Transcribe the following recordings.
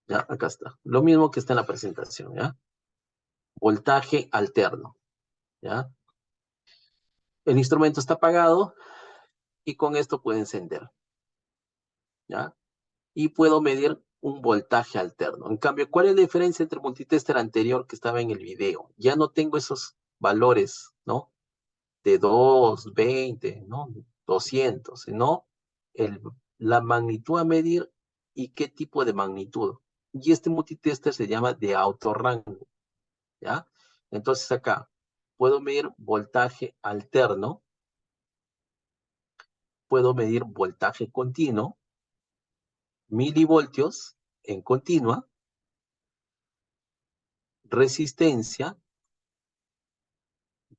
Ya, acá está. Lo mismo que está en la presentación, ¿ya? Voltaje alterno, ¿ya? El instrumento está apagado y con esto puedo encender, ¿ya? Y puedo medir un voltaje alterno. En cambio, ¿cuál es la diferencia entre el multitester anterior que estaba en el video? Ya no tengo esos valores, ¿no? De 2, 20, ¿no? 200, sino el, la magnitud a medir y qué tipo de magnitud. Y este multitester se llama de autorrango, ¿ya? Entonces acá puedo medir voltaje alterno, puedo medir voltaje continuo, milivoltios en continua, resistencia,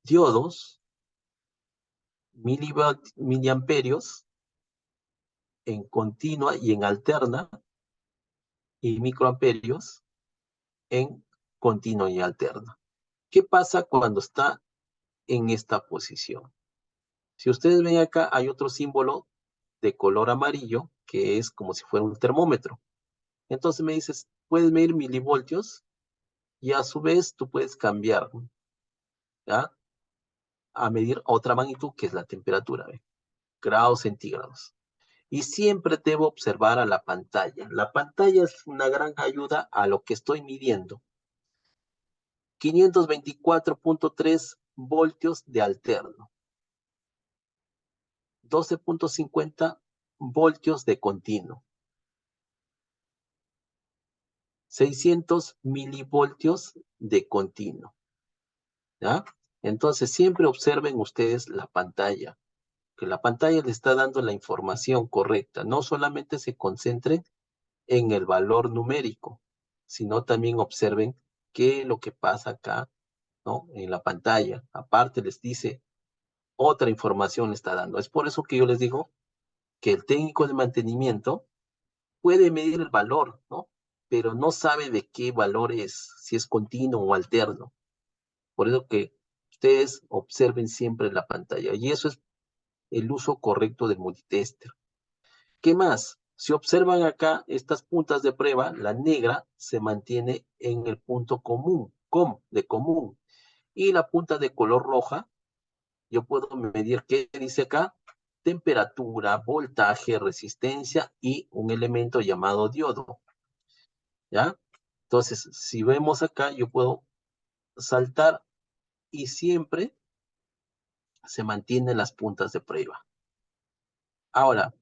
diodos, miliamperios en continua y en alterna, y microamperios en continua y alterna. ¿Qué pasa cuando está en esta posición? Si ustedes ven acá, hay otro símbolo de color amarillo que es como si fuera un termómetro. Entonces me dices, puedes medir milivoltios y a su vez tú puedes cambiar, ¿ya? A medir otra magnitud que es la temperatura, ¿ve? Grados centígrados. Y siempre debo observar a la pantalla. La pantalla es una gran ayuda a lo que estoy midiendo. 524.3 voltios de alterno. 12.50 voltios de continuo. 600 milivoltios de continuo, ¿ya? Entonces siempre observen ustedes la pantalla, que la pantalla le está dando la información correcta. No solamente se concentren en el valor numérico, sino también observen qué es lo que pasa acá, ¿no? En la pantalla. Aparte les dice otra información le está dando. Es por eso que yo les digo que el técnico de mantenimiento puede medir el valor, ¿no? Pero no sabe de qué valor es, si es continuo o alterno. Por eso que ustedes observen siempre la pantalla. Y eso es el uso correcto del multitester. ¿Qué más? Si observan acá estas puntas de prueba, la negra se mantiene en el punto común, de común. Y la punta de color roja, yo puedo medir, ¿qué dice acá? Temperatura, voltaje, resistencia y un elemento llamado diodo, ¿ya? Entonces, si vemos acá, yo puedo saltar y siempre se mantienen las puntas de prueba. Ahora,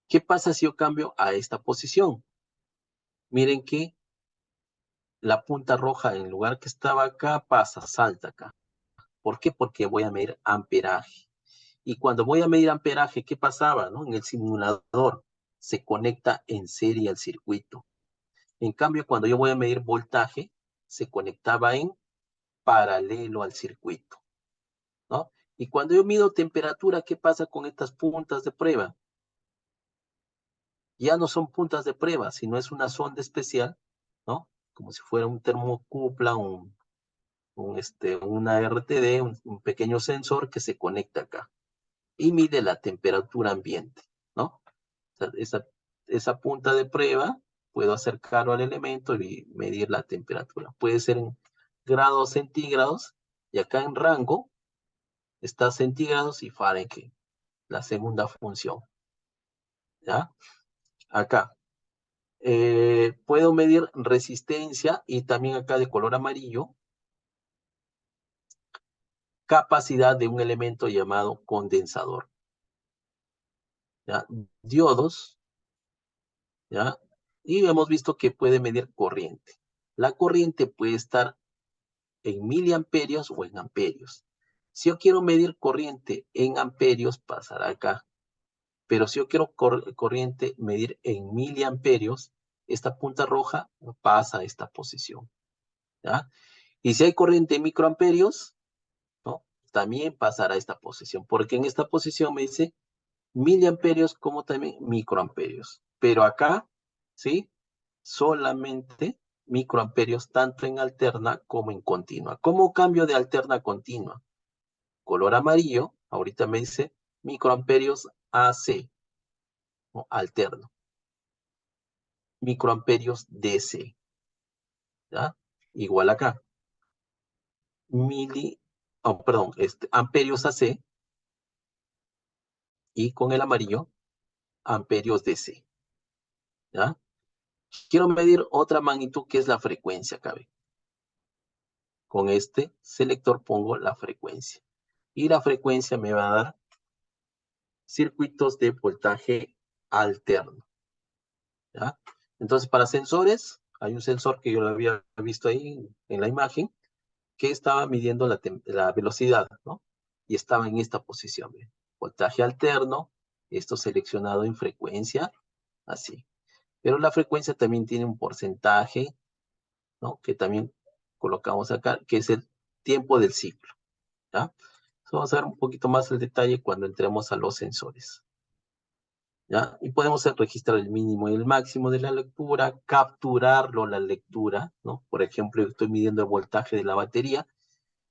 ¿qué pasa si yo cambio a esta posición? Miren que la punta roja, en lugar que estaba acá, salta acá. ¿Por qué? Porque voy a medir amperaje. Y cuando voy a medir amperaje, ¿qué pasaba, no? En el simulador se conecta en serie al circuito. En cambio, cuando yo voy a medir voltaje, se conectaba en paralelo al circuito, ¿no? Y cuando yo mido temperatura, ¿qué pasa con estas puntas de prueba? Ya no son puntas de prueba, sino es una sonda especial, ¿no? Como si fuera un termocupla, una RTD, un pequeño sensor que se conecta acá y mide la temperatura ambiente, ¿no? O sea, esa punta de prueba, puedo acercarlo al elemento y medir la temperatura. Puede ser en grados centígrados, y acá en rango está centígrados y Fahrenheit, la segunda función, ¿ya? Acá. Puedo medir resistencia y también acá de color amarillo, capacidad de un elemento llamado condensador, ¿ya? Diodos, ¿ya? Y hemos visto que puede medir corriente. La corriente puede estar en miliamperios o en amperios. Si yo quiero medir corriente en amperios, pasará acá. Pero si yo quiero corriente medir en miliamperios, esta punta roja pasa a esta posición, ¿ya? Y si hay corriente en microamperios, ¿no? También pasará a esta posición, porque en esta posición me dice miliamperios como también microamperios. Pero acá, ¿sí? Solamente microamperios tanto en alterna como en continua. ¿Cómo cambio de alterna a continua? Color amarillo, ahorita me dice microamperios AC, ¿no? Alterno. microamperios DC, ¿ya? Igual acá, amperios AC, y con el amarillo, amperios DC, ¿ya? Quiero medir otra magnitud que es la frecuencia, cabe. Con este selector pongo la frecuencia. Y la frecuencia me va a dar circuitos de voltaje alterno, ¿ya? Entonces, para sensores, hay un sensor que yo lo había visto ahí en la imagen, que estaba midiendo la velocidad, ¿no? Y estaba en esta posición, ¿ve? Voltaje alterno, esto seleccionado en frecuencia, así. Pero la frecuencia también tiene un porcentaje, ¿no? Que también colocamos acá, que es el tiempo del ciclo, ¿ya? Vamos a ver un poquito más el detalle cuando entremos a los sensores, ¿ya? Y podemos registrar el mínimo y el máximo de la lectura, capturarlo la lectura, ¿no? Por ejemplo, estoy midiendo el voltaje de la batería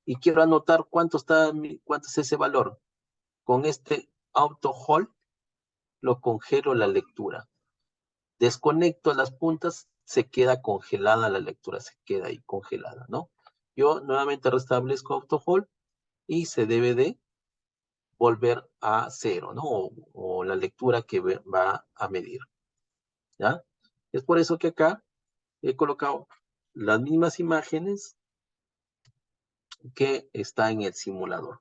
y quiero anotar cuánto es ese valor. Con este auto hold lo congelo la lectura. Desconecto las puntas, se queda congelada la lectura, se queda ahí congelada, ¿no? Yo nuevamente restablezco auto hold y se debe de volver a cero, ¿no? O la lectura que va a medir, ¿ya? Es por eso que acá he colocado las mismas imágenes que está en el simulador,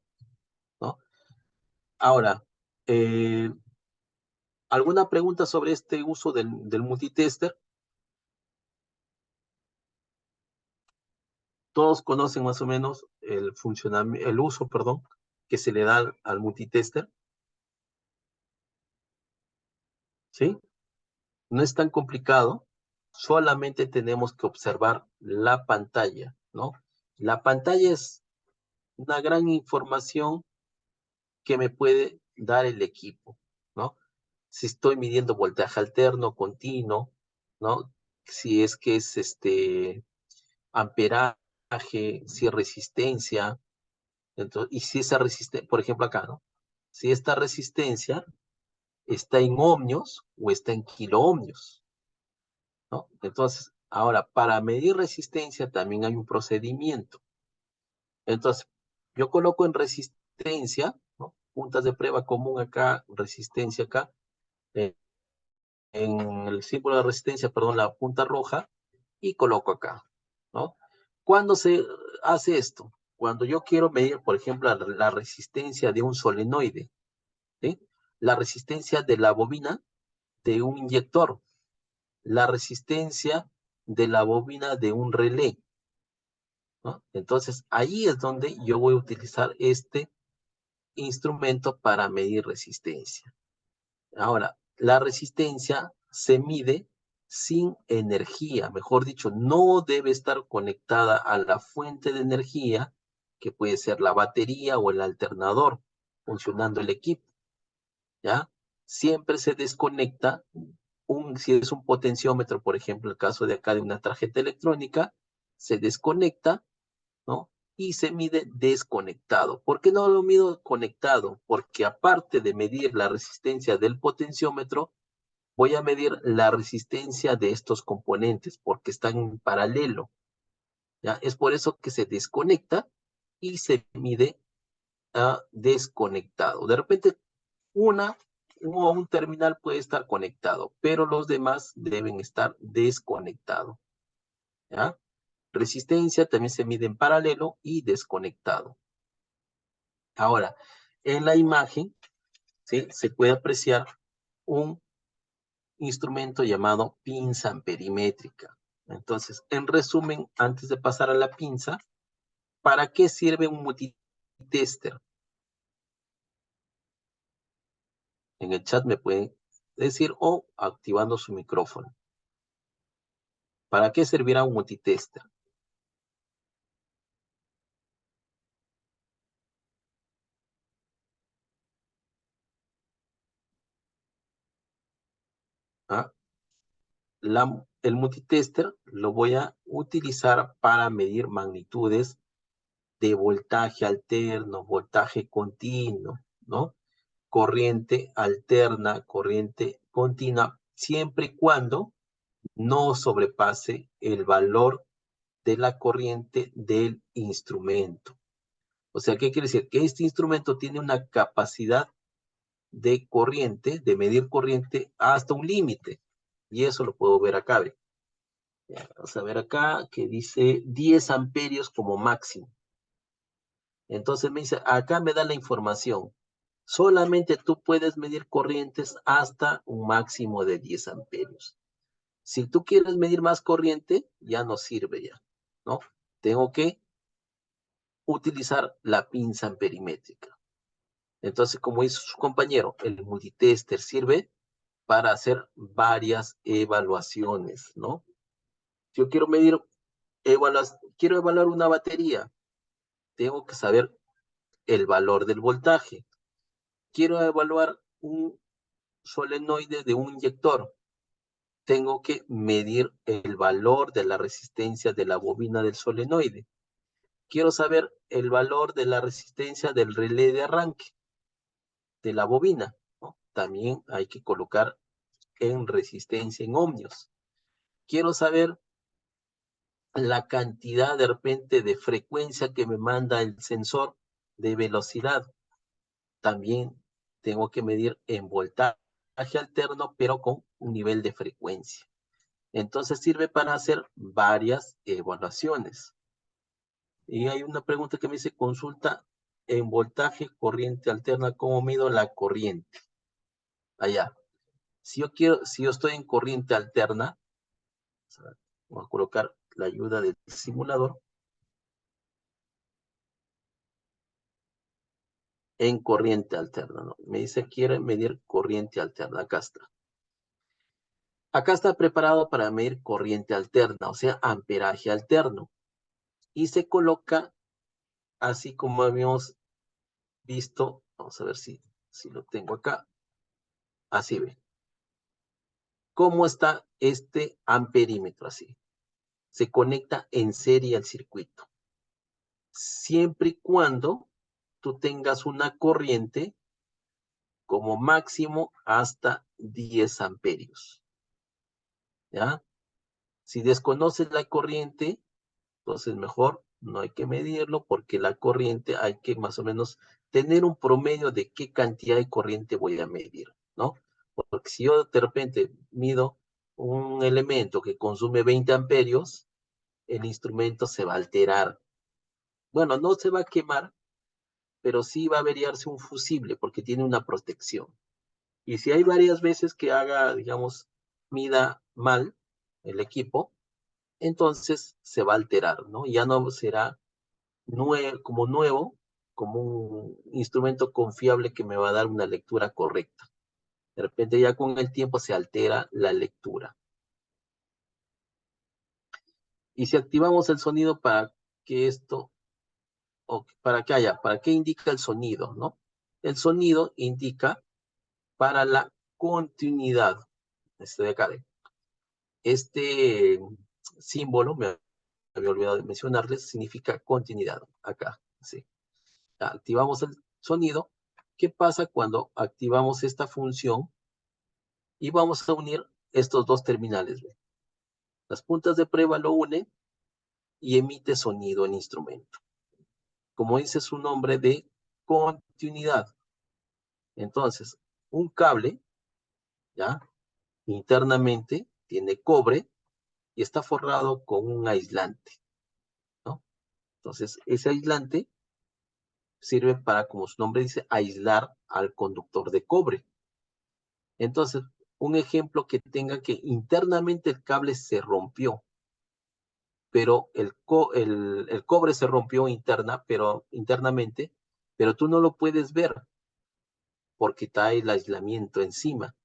¿no? Ahora, ¿alguna pregunta sobre este uso del multitester? Todos conocen más o menos el uso, perdón, que se le da al multitester, ¿sí? No es tan complicado, solamente tenemos que observar la pantalla, ¿no? La pantalla es una gran información que me puede dar el equipo, ¿no? Si estoy midiendo voltaje alterno, continuo, ¿no? Si es que es amperaje, si es resistencia, entonces, y si esa resistencia, por ejemplo acá, ¿no? Si esta resistencia está en ohmios o está en kiloohmios, ¿no? Entonces, ahora, para medir resistencia también hay un procedimiento. Entonces, yo coloco en resistencia, ¿no? Puntas de prueba común acá, resistencia acá, eh, en el símbolo de resistencia, perdón, la punta roja, y coloco acá, ¿no? ¿Cuándo se hace esto? Cuando yo quiero medir, por ejemplo, la resistencia de un solenoide, ¿sí? La resistencia de la bobina de un inyector, la resistencia de la bobina de un relé, ¿no? Entonces, ahí es donde yo voy a utilizar este instrumento para medir resistencia. Ahora, la resistencia se mide sin energía, mejor dicho, no debe estar conectada a la fuente de energía, que puede ser la batería o el alternador, funcionando el equipo, ¿ya? Siempre se desconecta, si es un potenciómetro, por ejemplo, el caso de acá de una tarjeta electrónica, se desconecta, ¿no? Y se mide desconectado. ¿Por qué no lo mido conectado? Porque aparte de medir la resistencia del potenciómetro, voy a medir la resistencia de estos componentes, porque están en paralelo, ¿ya? Es por eso que se desconecta y se mide desconectado. De repente, un terminal puede estar conectado, pero los demás deben estar desconectados, ¿ya? Resistencia también se mide en paralelo y desconectado. Ahora, en la imagen, ¿sí? Se puede apreciar un instrumento llamado pinza amperimétrica. Entonces, en resumen, antes de pasar a la pinza, ¿para qué sirve un multitester? En el chat me pueden decir o activando su micrófono. ¿Para qué servirá un multitester? ¿Ah? El multitester lo voy a utilizar para medir magnitudes de voltaje alterno, voltaje continuo, ¿no? Corriente alterna, corriente continua, siempre y cuando no sobrepase el valor de la corriente del instrumento. O sea, ¿qué quiere decir? Que este instrumento tiene una capacidad de corriente, de medir corriente hasta un límite. Y eso lo puedo ver acá. ¿Ve? Vamos a ver acá que dice 10 amperios como máximo. Entonces me dice, acá me da la información. Solamente tú puedes medir corrientes hasta un máximo de 10 amperios. Si tú quieres medir más corriente, ya no sirve ya, ¿no? Tengo que utilizar la pinza amperimétrica. Entonces, como hizo su compañero, el multitester sirve para hacer varias evaluaciones, ¿no? Yo quiero medir, quiero evaluar una batería, tengo que saber el valor del voltaje. Quiero evaluar un solenoide de un inyector, tengo que medir el valor de la resistencia de la bobina del solenoide. Quiero saber el valor de la resistencia del relé de arranque de la bobina, ¿no? También hay que colocar en resistencia en ohmios. Quiero saber la cantidad de repente de frecuencia que me manda el sensor de velocidad. También tengo que medir en voltaje alterno, pero con un nivel de frecuencia. Entonces sirve para hacer varias evaluaciones. Y hay una pregunta que me dice, consulta en voltaje, corriente alterna, ¿cómo mido la corriente? Allá. Si yo estoy en corriente alterna, voy a colocar la ayuda del simulador. En corriente alterna, ¿no? Me dice, quiere medir corriente alterna. Acá está. Acá está preparado para medir corriente alterna, o sea, amperaje alterno. Y se coloca así como habíamos visto. Vamos a ver si lo tengo acá. Así ve. ¿Cómo está este amperímetro? Así. Se conecta en serie al circuito. Siempre y cuando tú tengas una corriente como máximo hasta 10 amperios. ¿Ya? Si desconoces la corriente, entonces mejor no hay que medirlo porque la corriente hay que más o menos tener un promedio de qué cantidad de corriente voy a medir, ¿no? Porque si yo de repente mido un elemento que consume 20 amperios, el instrumento se va a alterar. Bueno, no se va a quemar, pero sí va a averiarse un fusible porque tiene una protección. Y si hay varias veces que haga, digamos, mida mal el equipo, entonces se va a alterar, ¿no? Ya no será como nuevo, como un instrumento confiable que me va a dar una lectura correcta. De repente ya con el tiempo se altera la lectura. Y si activamos el sonido para que esto, o para que indica el sonido, ¿no? El sonido indica para la continuidad. Este de acá, este símbolo, me había olvidado de mencionarles, significa continuidad. Acá, sí. Activamos el sonido. ¿Qué pasa cuando activamos esta función? Y vamos a unir estos dos terminales. ¿Ve? Las puntas de prueba lo unen y emite sonido el instrumento. Como dice su nombre de continuidad. Entonces, un cable, ¿ya? Internamente tiene cobre y está forrado con un aislante, ¿no? Entonces, ese aislante sirve para, como su nombre dice, aislar al conductor de cobre. Entonces, un ejemplo que tenga que internamente el cable se rompió, pero el cobre se rompió internamente, pero tú no lo puedes ver porque está el aislamiento encima.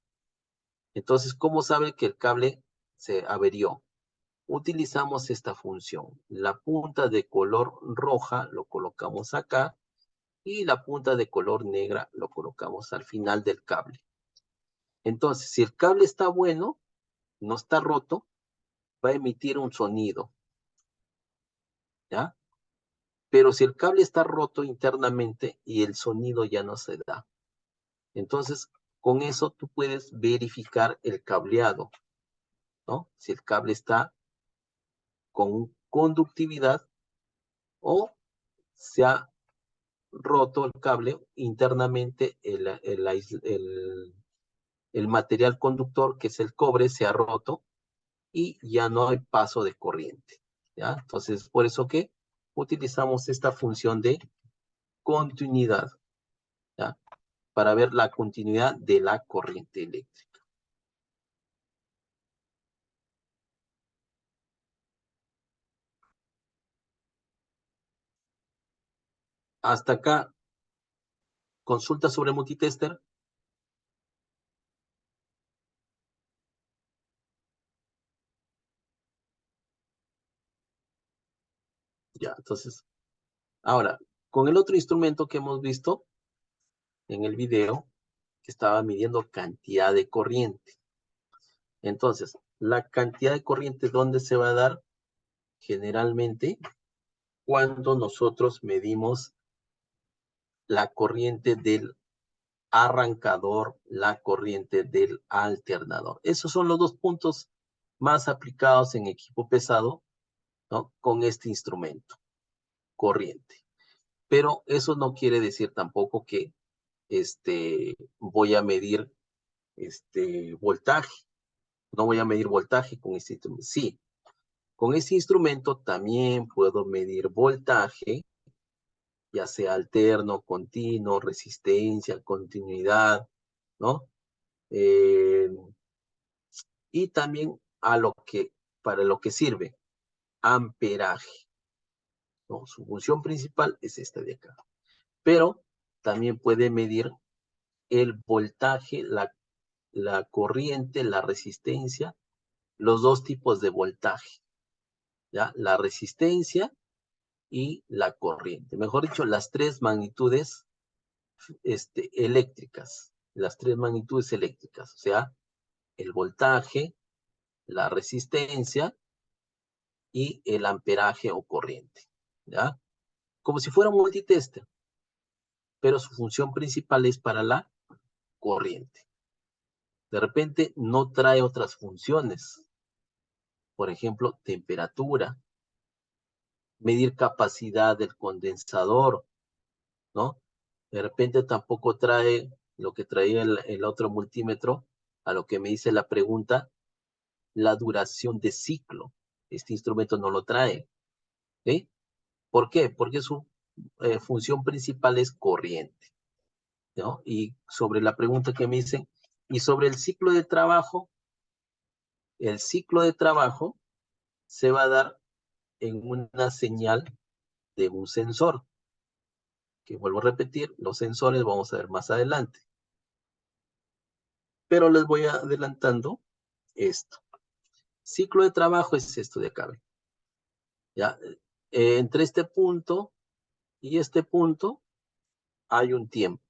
Entonces, ¿cómo sabe que el cable se averió? Utilizamos esta función. La punta de color roja lo colocamos acá y la punta de color negra lo colocamos al final del cable. Entonces, si el cable está bueno, no está roto, va a emitir un sonido, ¿ya? Pero si el cable está roto internamente y el sonido ya no se da. Entonces, con eso tú puedes verificar el cableado. ¿no? Si el cable está con conductividad o se ha roto el cable internamente, el material conductor, que es el cobre, se ha roto y ya no hay paso de corriente, ¿ya? Entonces, por eso que utilizamos esta función de continuidad, ¿ya? Para ver la continuidad de la corriente eléctrica. Hasta acá, consulta sobre multitester. Ya, entonces, ahora, con el otro instrumento que hemos visto en el video, que estaba midiendo cantidad de corriente. Entonces, la cantidad de corriente, ¿dónde se va a dar? Generalmente, cuando nosotros medimos la corriente del arrancador, la corriente del alternador. Esos son los dos puntos más aplicados en equipo pesado, ¿no? Con este instrumento, corriente. Pero eso no quiere decir tampoco que voy a medir voltaje. No voy a medir voltaje con este instrumento. Sí, con este instrumento también puedo medir voltaje, ya sea alterno, continuo, resistencia, continuidad, ¿no? Eh, y también para lo que sirve, amperaje, ¿no? Su función principal es esta de acá. Pero también puede medir el voltaje, la corriente, la resistencia, los dos tipos de voltaje, ¿ya? La resistencia y la corriente. Mejor dicho, las tres magnitudes eléctricas. Las tres magnitudes eléctricas. O sea, el voltaje, la resistencia y el amperaje o corriente. ¿Ya? Como si fuera un multitester, pero su función principal es para la corriente. De repente no trae otras funciones. Por ejemplo, temperatura, medir capacidad del condensador, ¿no? De repente tampoco trae lo que traía el otro multímetro, a lo que me dice la pregunta, la duración de ciclo. Este instrumento no lo trae. ¿Sí? ¿Por qué? Porque su función principal es corriente, ¿no? Y sobre la pregunta que me dicen, y sobre el ciclo de trabajo se va a dar en una señal de un sensor, que vuelvo a repetir, los sensores vamos a ver más adelante. Pero les voy adelantando esto. Ciclo de trabajo es esto de acá, ¿ve? ¿Ya? Entre este punto y este punto hay un tiempo,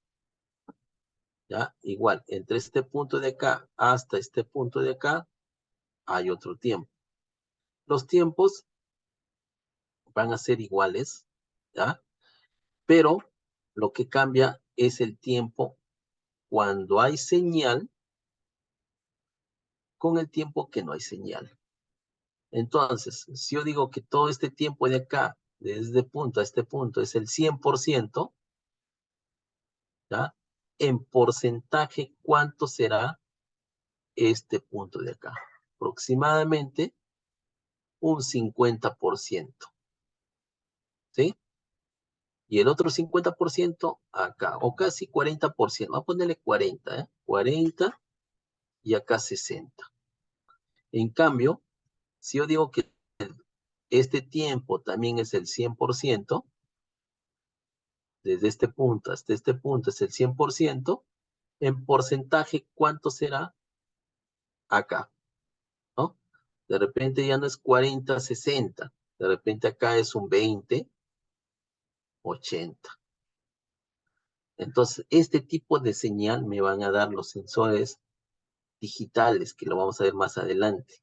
¿ya? Igual, entre este punto de acá hasta este punto de acá hay otro tiempo. Los tiempos van a ser iguales, ¿ya? Pero lo que cambia es el tiempo cuando hay señal con el tiempo que no hay señal. Entonces, si yo digo que todo este tiempo de acá, desde este punto a este punto, es el 100%, ¿ya? En porcentaje, ¿cuánto será este punto de acá? Aproximadamente un 50%, ¿sí? Y el otro 50% acá, o casi 40%. Vamos a ponerle 40, ¿eh? 40 y acá 60. En cambio, si yo digo que este tiempo también es el 100%, desde este punto hasta este punto es el 100%, en porcentaje, ¿cuánto será acá? ¿No? De repente ya no es 40-60, de repente acá es un 20-80. Entonces, este tipo de señal me van a dar los sensores digitales, que lo vamos a ver más adelante.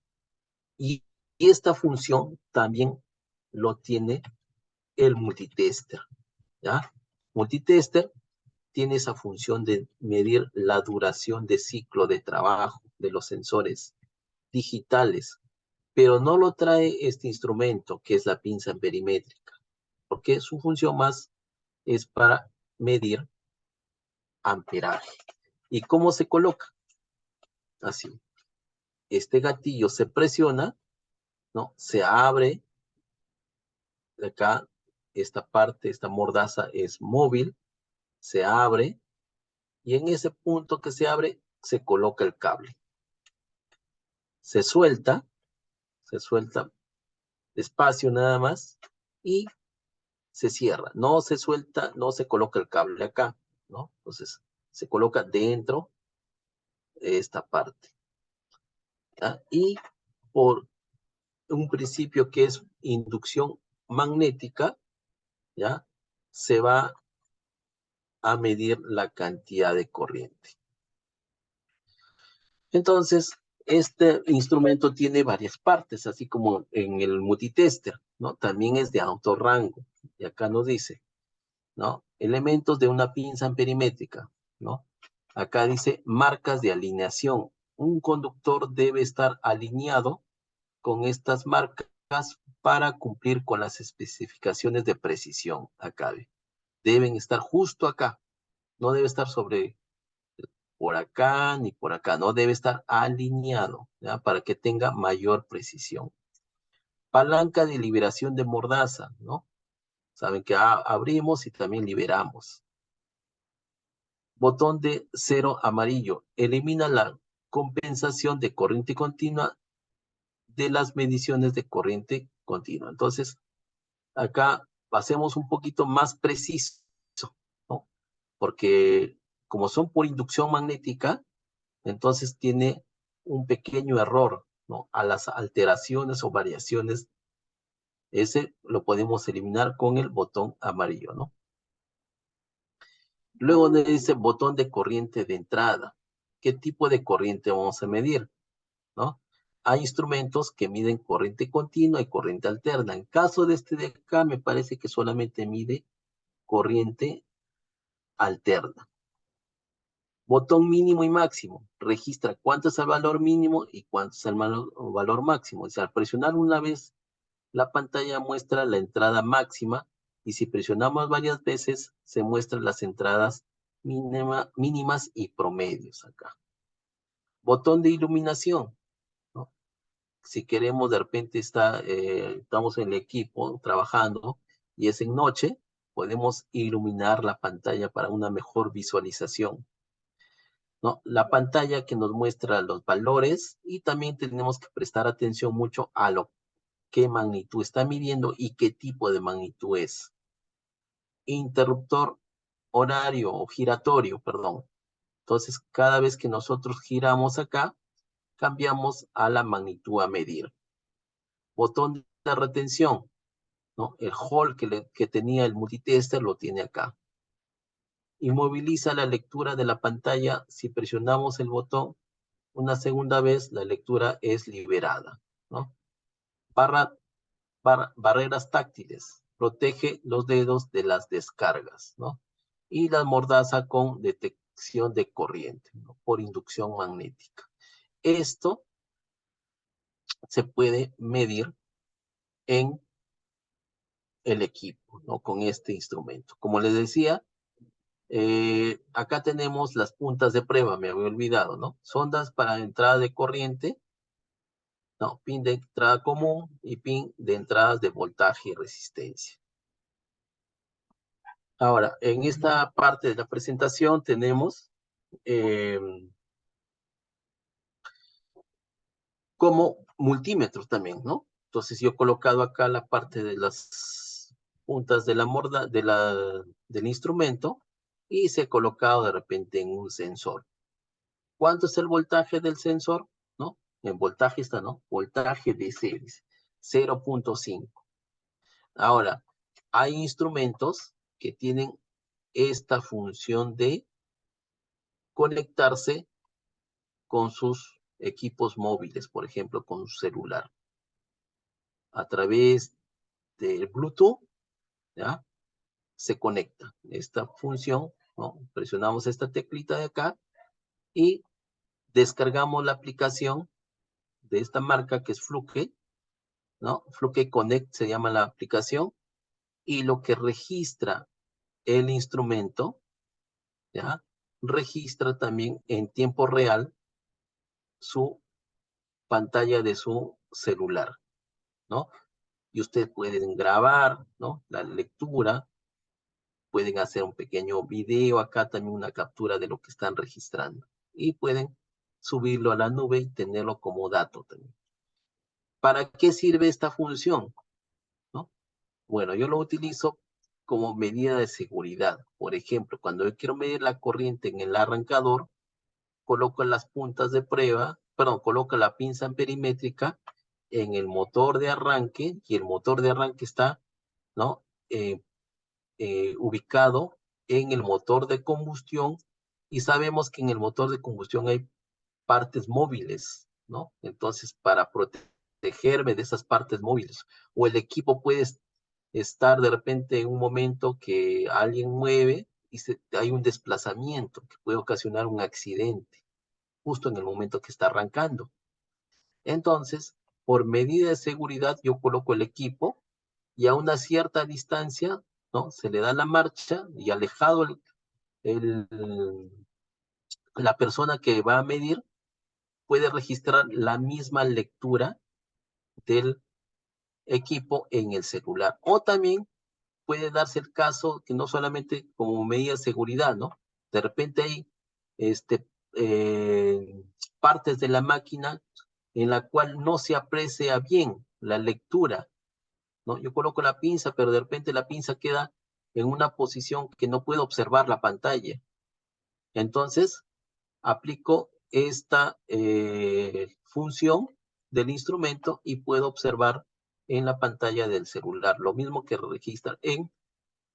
Y esta función también lo tiene el multitester, ¿ya? Multitester tiene esa función de medir la duración de ciclo de trabajo de los sensores digitales, pero no lo trae este instrumento que es la pinza perimétrica, porque su función más es para medir amperaje. ¿Y cómo se coloca? Así. Este gatillo se presiona, ¿no? Se abre. Acá, esta parte, esta mordaza es móvil, se abre, y en ese punto que se abre, se coloca el cable. Se suelta despacio nada más, y se cierra. No se suelta, no se coloca el cable acá, ¿no? Entonces, se coloca dentro de esta parte, ¿ya? Y por un principio que es inducción magnética, ¿ya? Se va a medir la cantidad de corriente. Entonces, este instrumento tiene varias partes, así como en el multitester, ¿no? También es de alto rango. Y acá nos dice, ¿no? Elementos de una pinza amperimétrica, ¿no? Acá dice marcas de alineación. Un conductor debe estar alineado con estas marcas para cumplir con las especificaciones de precisión. Acá deben estar justo acá. No debe estar sobre por acá ni por acá. No debe estar alineado, ¿ya? Para que tenga mayor precisión. Palanca de liberación de mordaza, ¿no? Saben que abrimos y también liberamos. Botón de cero amarillo. Elimina la compensación de corriente continua de las mediciones de corriente continua. Entonces, acá pasemos un poquito más preciso, ¿no? Porque como son por inducción magnética, entonces tiene un pequeño error, ¿no? A las alteraciones o variaciones, ese lo podemos eliminar con el botón amarillo, ¿no? Luego le dice botón de corriente de entrada. ¿Qué tipo de corriente vamos a medir? ¿No? Hay instrumentos que miden corriente continua y corriente alterna. En caso de este de acá, me parece que solamente mide corriente alterna. Botón mínimo y máximo. Registra cuánto es el valor mínimo y cuánto es el valor máximo. O sea, al presionar una vez, la pantalla muestra la entrada máxima, y si presionamos varias veces, se muestran las entradas mínimas y promedios acá. Botón de iluminación, ¿no? Si queremos, de repente estamos en el equipo trabajando y es en noche, podemos iluminar la pantalla para una mejor visualización, ¿no? La pantalla que nos muestra los valores, y también tenemos que prestar atención mucho a qué magnitud está midiendo y qué tipo de magnitud es. Interruptor horario o giratorio, perdón. Entonces, cada vez que nosotros giramos acá, cambiamos a la magnitud a medir. Botón de retención, ¿no? El hold que tenía el multitester lo tiene acá. Inmoviliza la lectura de la pantalla. Si presionamos el botón una segunda vez, la lectura es liberada, ¿no? Barreras táctiles. Protege los dedos de las descargas, ¿no? Y la mordaza con detección de corriente, ¿no? Por inducción magnética. Esto se puede medir en el equipo, ¿no? Con este instrumento. Como les decía, acá tenemos las puntas de prueba, me había olvidado, ¿no? Sondas para entrada de corriente, no, pin de entrada común y pin de entradas de voltaje y resistencia. Ahora, en esta parte de la presentación tenemos como multímetros también, ¿no? Entonces yo he colocado acá la parte de las puntas de la del instrumento, y se ha colocado de repente en un sensor. ¿Cuánto es el voltaje del sensor? ¿No? El voltaje está, ¿no? Voltaje de 0.5. Ahora, hay instrumentos que tienen esta función de conectarse con sus equipos móviles, por ejemplo, con su celular. A través del Bluetooth, ¿ya? Se conecta esta función, ¿no? Presionamos esta teclita de acá y descargamos la aplicación de esta marca que es Fluke, ¿no? Fluke Connect se llama la aplicación, y lo que registra el instrumento, ¿ya? Registra también en tiempo real su pantalla de su celular, ¿no? Y ustedes pueden grabar, ¿no? La lectura, pueden hacer un pequeño video acá, también una captura de lo que están registrando. Y pueden subirlo a la nube y tenerlo como dato también. ¿Para qué sirve esta función? ¿No? Bueno, yo lo utilizo como medida de seguridad. Por ejemplo, cuando yo quiero medir la corriente en el arrancador, coloco las puntas de prueba, perdón, coloco la pinza perimétrica en el motor de arranque, y el motor de arranque está, ¿no? Ubicado en el motor de combustión, y sabemos que en el motor de combustión hay partes móviles, ¿no? Entonces, para protegerme de esas partes móviles, o el equipo puede estar de repente en un momento que alguien mueve y hay un desplazamiento que puede ocasionar un accidente justo en el momento que está arrancando. Entonces, por medida de seguridad, yo coloco el equipo y a una cierta distancia, ¿no? Se le da la marcha, y alejado el, la persona que va a medir puede registrar la misma lectura del equipo en el celular. O también puede darse el caso que no solamente como medida de seguridad, ¿no? De repente hay este, partes de la máquina en la cual no se aprecia bien la lectura, ¿no? Yo coloco la pinza, pero de repente la pinza queda en una posición que no puedo observar la pantalla. Entonces, aplico esta función del instrumento y puedo observar en la pantalla del celular lo mismo que registra en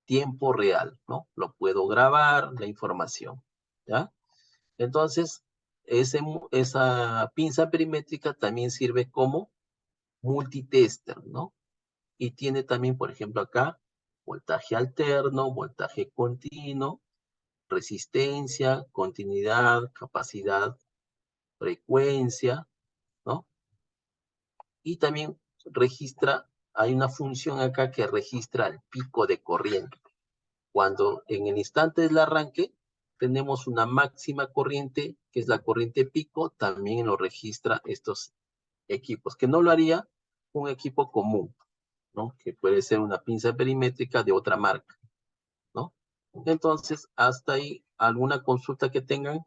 tiempo real, ¿no? Lo puedo grabar, la información, ¿ya? Entonces, esa pinza perimétrica también sirve como multitester, ¿no? Y tiene también, por ejemplo, acá, voltaje alterno, voltaje continuo, resistencia, continuidad, capacidad, frecuencia, ¿no? Y también hay una función acá que registra el pico de corriente. Cuando en el instante del arranque tenemos una máxima corriente, que es la corriente pico, también lo registra estos equipos, que no lo haría un equipo común, ¿no? Que puede ser una pinza perimétrica de otra marca, ¿no? Entonces, hasta ahí, ¿alguna consulta que tengan?